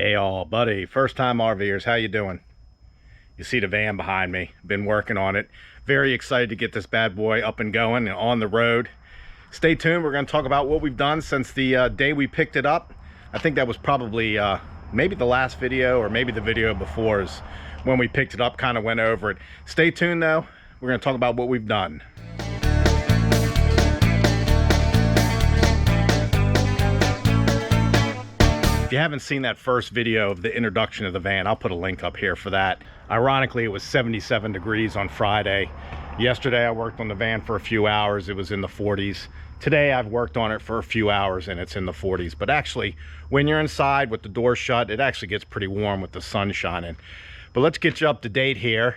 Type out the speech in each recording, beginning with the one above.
Hey all, buddy, first time RVers, how you doing? You see the van behind me, been working on it. Very excited to get this bad boy up and going and on the road. Stay tuned, we're gonna talk about what we've done since the day we picked it up. I think that was probably maybe the last video or maybe the video before is when we picked it up, kind of went over it. Stay tuned though, we're gonna talk about what we've done. If you haven't seen that first video of the introduction of the van, I'll put a link up here for that. Ironically, it was 77 degrees on Friday. Yesterday, I worked on the van for a few hours. It was in the 40s. Today, I've worked on it for a few hours and it's in the 40s. But actually, when you're inside with the door shut, it actually gets pretty warm with the sun shining. But let's get you up to date here.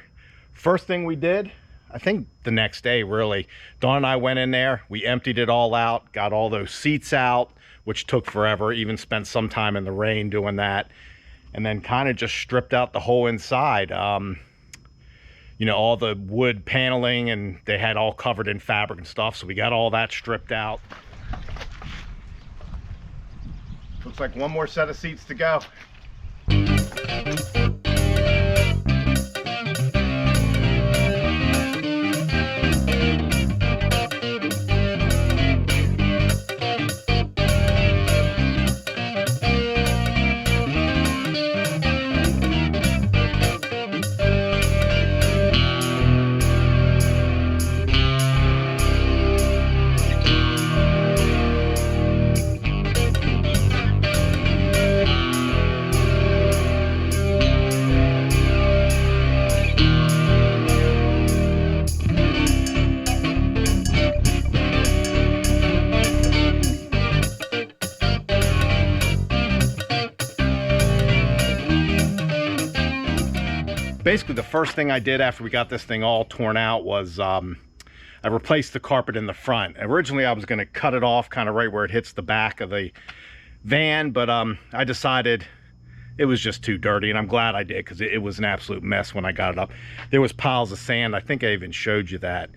First thing we did, I think the next day, really, Dawn and I went in there. We emptied it all out, got all those seats out, which took forever, even spent some time in the rain doing that, and then kind of just stripped out the whole inside. You know, all the wood paneling, and they had all covered in fabric and stuff, so we got all that stripped out. Looks like one more set of seats to go. Basically, the first thing I did after we got this thing all torn out was I replaced the carpet in the front. Originally, I was going to cut it off kind of right where it hits the back of the van, but I decided it was just too dirty, and I'm glad I did because it was an absolute mess when I got it up. There was piles of sand. I think I even showed you that.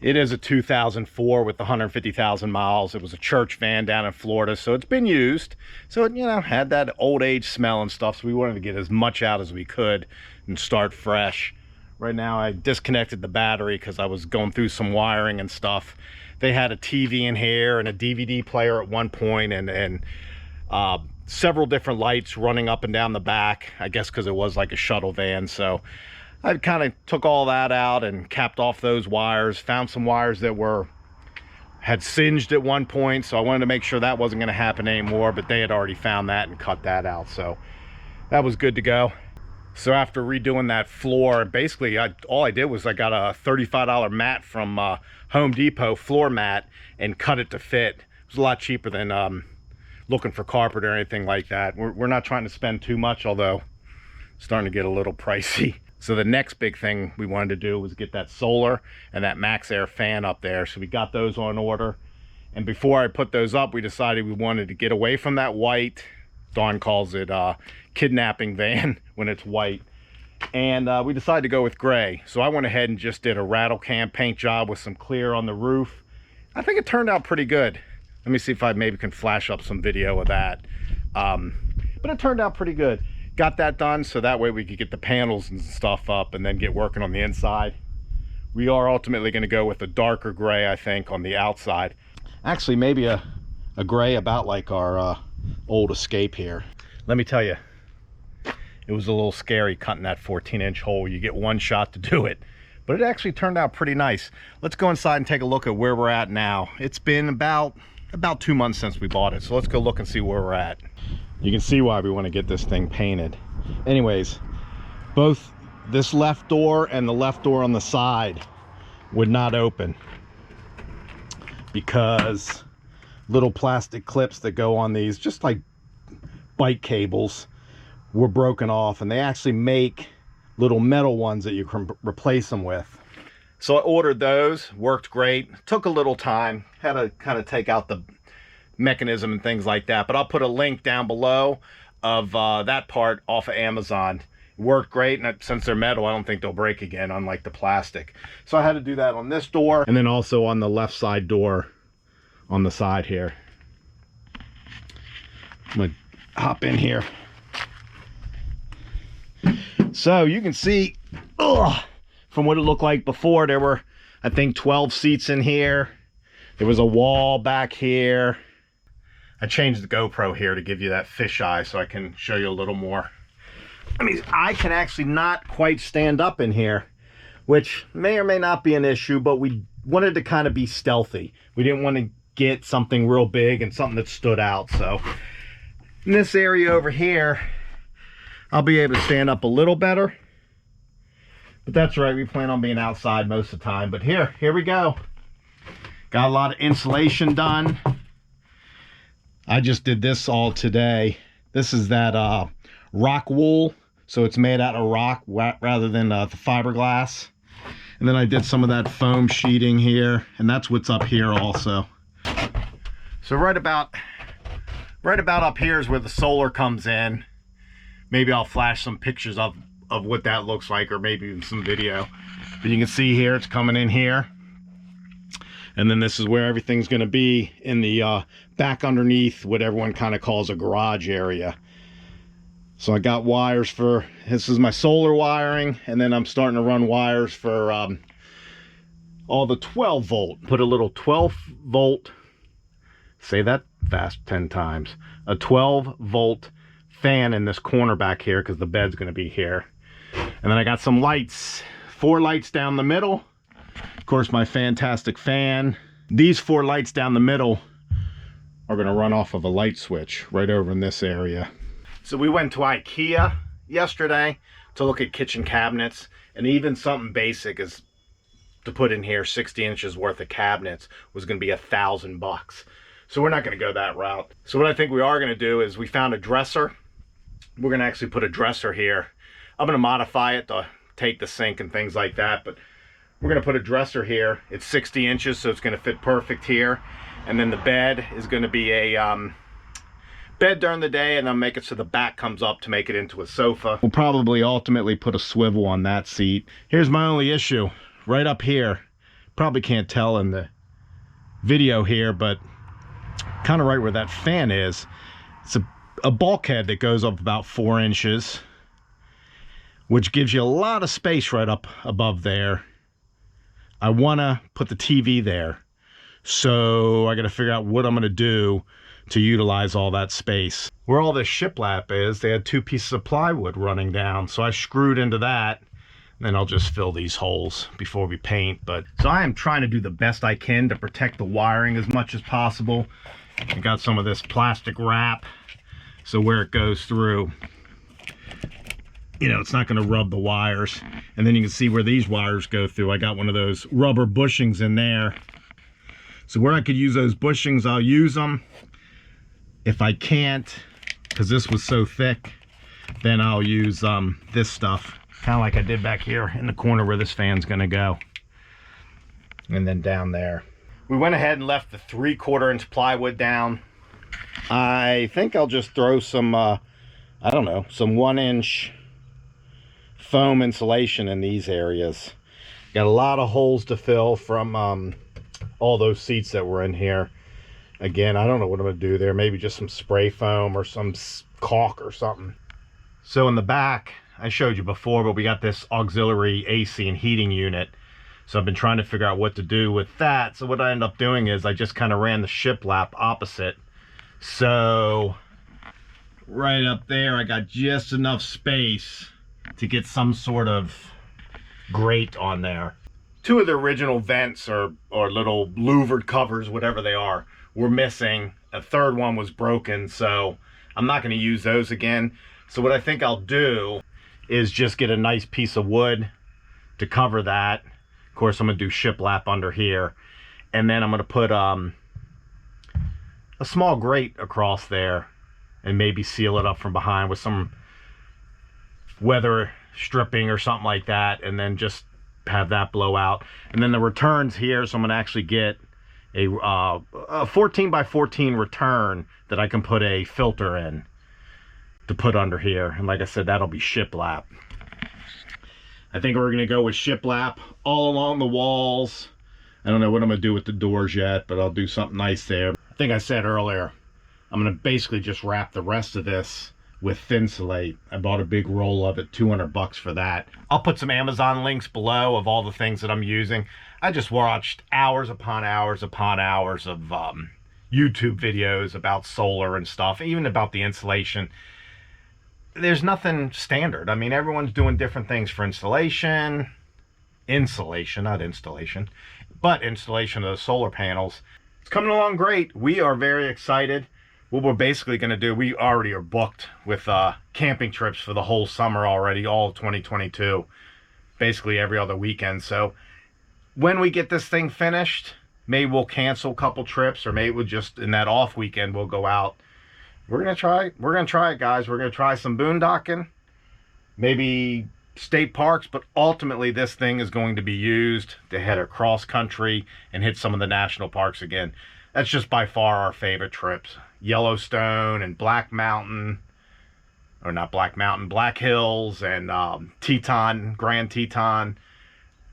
It is a 2004 with 150,000 miles. It was a church van down in Florida, so it's been used. So it, you know, had that old age smell and stuff, so we wanted to get as much out as we could and start fresh. Right now I disconnected the battery because I was going through some wiring and stuff. They had a TV in here and a DVD player at one point, and several different lights running up and down the back, I guess because it was like a shuttle van. So I kind of took all that out and capped off those wires, found some wires that had singed at one point, so I wanted to make sure that wasn't going to happen anymore, but they had already found that and cut that out, so that was good to go. So after redoing that floor, basically all I did was I got a $35 mat from Home Depot, floor mat, and cut it to fit. It was a lot cheaper than looking for carpet or anything like that. We're not trying to spend too much, although it's starting to get a little pricey. So the next big thing we wanted to do was get that solar and that max air fan up there. So we got those on order. And before I put those up, we decided we wanted to get away from that white. Dawn calls it kidnapping van when it's white. And we decided to go with gray. So I went ahead and just did a rattle can paint job with some clear on the roof. I think it turned out pretty good. Let me see if I maybe can flash up some video of that. But it turned out pretty good. Got that done so that way we could get the panels and stuff up and then get working on the inside. We are ultimately going to go with a darker gray, I think, on the outside. Actually, maybe a gray about like our old Escape here. Let me tell you, it was a little scary cutting that 14-inch hole. You get one shot to do it, but it actually turned out pretty nice. Let's go inside and take a look at where we're at now. It's been about 2 months since we bought it, so let's go look and see where we're at. You can see why we want to get this thing painted. Anyways, both this left door and the left door on the side would not open because little plastic clips that go on these, just like bike cables, were broken off, and they actually make little metal ones that you can replace them with. So I ordered those, worked great. Took a little time, had to kind of take out the mechanism and things like that, but I'll put a link down below of that part off of Amazon. It worked great, and since they're metal, I don't think they'll break again, unlike the plastic. So I had to do that on this door, and then also on the left side door on the side here. I'm gonna hop in here. So you can see, from what it looked like before, there were, I think, 12 seats in here. There was a wall back here. I changed the GoPro here to give you that fisheye so I can show you a little more. I mean, I can actually not quite stand up in here, which may or may not be an issue, but we wanted to kind of be stealthy. We didn't want to get something real big and something that stood out. So in this area over here, I'll be able to stand up a little better. But that's right, we plan on being outside most of the time. But here we go. Got a lot of insulation done. I just did this all today. This is that rock wool. So it's made out of rock rather than the fiberglass. And then I did some of that foam sheeting here. And that's what's up here also. So right about up here is where the solar comes in. Maybe I'll flash some pictures of what that looks like, or maybe even some video. But you can see here, it's coming in here. And then this is where everything's gonna be in the back underneath what everyone kind of calls a garage area. So I got wires for, this is my solar wiring, and then I'm starting to run wires for all the 12 volt. Put a little 12 volt, say that fast 10 times, a 12 volt fan in this corner back here because the bed's gonna be here. And then I got some lights, 4 lights down the middle. Of course, my fantastic fan. These 4 lights down the middle are gonna run off of a light switch right over in this area. So we went to IKEA yesterday to look at kitchen cabinets, and even something basic is to put in here 60 inches worth of cabinets was gonna be $1,000. So we're not gonna go that route. So what I think we are gonna do is we found a dresser. We're gonna actually put a dresser here. I'm gonna modify it to take the sink and things like that, but we're gonna put a dresser here. It's 60 inches, so it's gonna fit perfect here. And then the bed is gonna be a bed during the day, and I'll make it so the back comes up to make it into a sofa. We'll probably ultimately put a swivel on that seat. Here's my only issue, right up here. Probably can't tell in the video here, but kind of right where that fan is. It's a bulkhead that goes up about 4 inches, which gives you a lot of space right up above there. I want to put the TV there, so I got to figure out what I'm going to do to utilize all that space. Where all this shiplap is, they had 2 pieces of plywood running down, so I screwed into that. And then I'll just fill these holes before we paint. But so I am trying to do the best I can to protect the wiring as much as possible. I got some of this plastic wrap, so where it goes through, you know, it's not going to rub the wires. And then you can see where these wires go through. I got one of those rubber bushings in there. So where I could use those bushings, I'll use them. If I can't, because this was so thick, then I'll use this stuff. Kind of like I did back here in the corner where this fan's going to go. And then down there. We went ahead and left the 3/4 inch plywood down. I think I'll just throw some, I don't know, some 1 inch foam insulation in these areas. Got a lot of holes to fill from all those seats that were in here. Again, I don't know what I'm going to do there. Maybe just some spray foam or some caulk or something. So in the back, I showed you before, but we got this auxiliary AC and heating unit. So I've been trying to figure out what to do with that. So what I ended up doing is I just kind of ran the shiplap opposite. So right up there, I got just enough space to get some sort of grate on there. 2 of the original vents or little louvered covers, whatever they are, were missing. A 3rd one was broken, so I'm not going to use those again. So what I think I'll do is just get a nice piece of wood to cover that. Of course, I'm going to do shiplap under here, and then I'm going to put a small grate across there and maybe seal it up from behind with some weather stripping or something like that, and then just have that blow out. And then the returns here, so I'm going to actually get a 14 by 14 return that I can put a filter in to put under here. And like I said, that'll be shiplap. I think we're going to go with shiplap all along the walls. I don't know what I'm going to do with the doors yet, but I'll do something nice there. I think I said earlier, I'm going to basically just wrap the rest of this with Thinsulate. I bought a big roll of it, 200 bucks for that. I'll put some Amazon links below of all the things that I'm using. I just watched hours upon hours upon hours of YouTube videos about solar and stuff, even about the insulation. There's nothing standard. I mean, everyone's doing different things for insulation, not installation, but installation of the solar panels. It's coming along great. We are very excited. What we're basically going to do, we already are booked with camping trips for the whole summer already, all of 2022, basically every other weekend. So when we get this thing finished, maybe we'll cancel a couple trips, or maybe we'll just, in that off weekend, we'll go out. We're going to try it, guys. We're going to try some boondocking, maybe state parks, but ultimately this thing is going to be used to head across country and hit some of the national parks again. That's just by far our favorite trips. Yellowstone and Black Mountain, or not Black Mountain, Black Hills, and Teton, Grand Teton.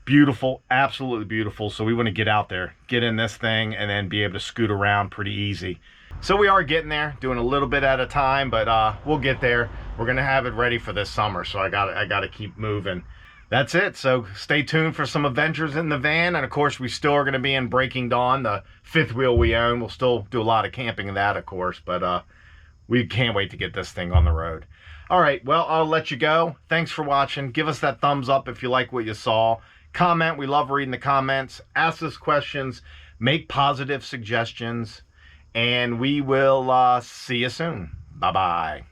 Beautiful, absolutely beautiful. So we want to get out there, get in this thing, and then be able to scoot around pretty easy. So we are getting there, doing a little bit at a time, but we'll get there. We're gonna have it ready for this summer, so I gotta keep moving. That's it. So stay tuned for some adventures in the van, and of course we still are gonna be in Breaking Dawn, the fifth wheel we own. We'll still do a lot of camping in that, of course, but we can't wait to get this thing on the road. All right, well, I'll let you go. Thanks for watching. Give us that thumbs up if you like what you saw. Comment, we love reading the comments. Ask us questions, make positive suggestions, and we will see you soon. Bye-bye.